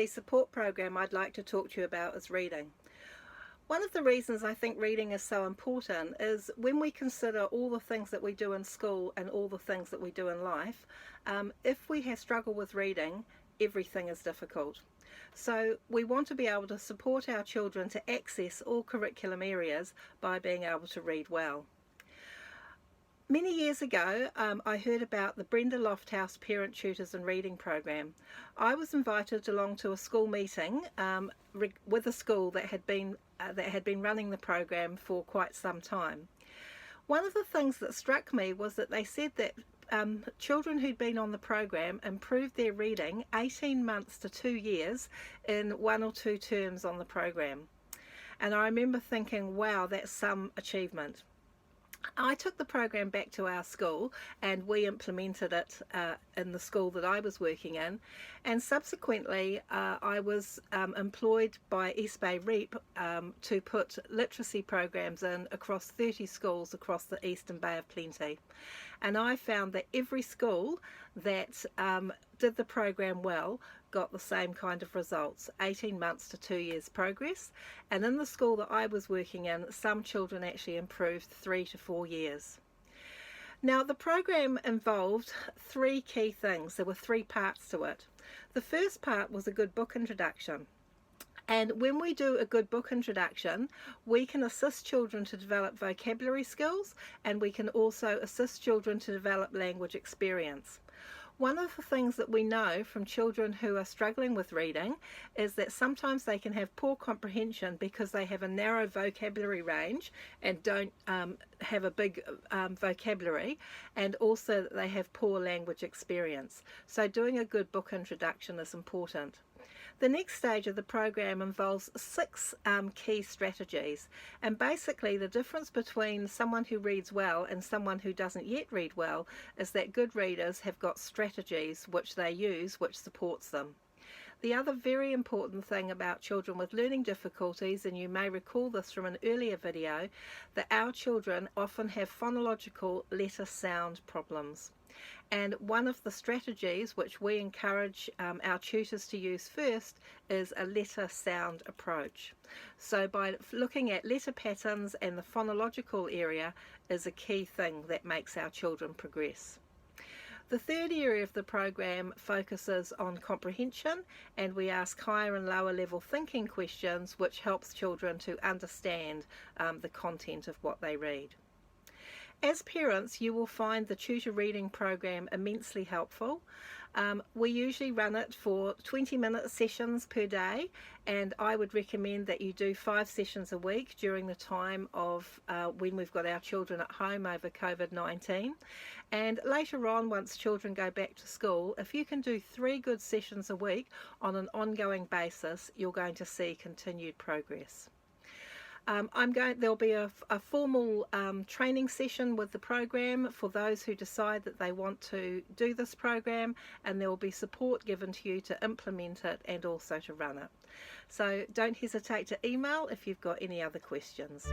CBC support program I'd like to talk to you about is reading. One of the reasons I think reading is so important is when we consider all the things that we do in school and all the things that we do in life, if we have struggled with reading, everything is difficult. So we want to be able to support our children to access all curriculum areas by being able to read well. Many years ago, I heard about the Brenda Lofthouse Parent Tutors and Reading Program. I was invited along to a school meeting with a school that had been running the program for quite some time. One of the things that struck me was that they said that children who'd been on the program improved their reading 18 months to 2 years in 1 or 2 terms on the program. And I remember thinking, wow, that's some achievement. I took the program back to our school and we implemented it in the school that I was working in, and subsequently I was employed by East Bay REAP to put literacy programs in across 30 schools across the Eastern Bay of Plenty. And I found that every school that did the program well got the same kind of results, 18 months to 2 years progress. And in the school that I was working in, some children actually improved 3 to 4 years. Now, the program involved 3 key things. There were 3 parts to it. The first part was a good book introduction. And when we do a good book introduction, we can assist children to develop vocabulary skills, and we can also assist children to develop language experience. One of the things that we know from children who are struggling with reading is that sometimes they can have poor comprehension because they have a narrow vocabulary range and don't have a big vocabulary, and also that they have poor language experience. So doing a good book introduction is important. The next stage of the program involves 6 key strategies, and basically the difference between someone who reads well and someone who doesn't yet read well is that good readers have got strategies which they use which supports them. The other very important thing about children with learning difficulties, and you may recall this from an earlier video, that our children often have phonological letter sound problems. And one of the strategies which we encourage our tutors to use first is a letter sound approach. So by looking at letter patterns and the phonological area is a key thing that makes our children progress. The third area of the program focuses on comprehension, and we ask higher and lower level thinking questions which helps children to understand the content of what they read. As parents, you will find the tutor reading program immensely helpful. We usually run it for 20-minute sessions per day, and I would recommend that you do 5 sessions a week during the time of when we've got our children at home over COVID-19. And later on, once children go back to school, if you can do 3 good sessions a week on an ongoing basis, you're going to see continued progress. There'll be a formal training session with the program for those who decide that they want to do this program, and there will be support given to you to implement it and also to run it. So don't hesitate to email if you've got any other questions.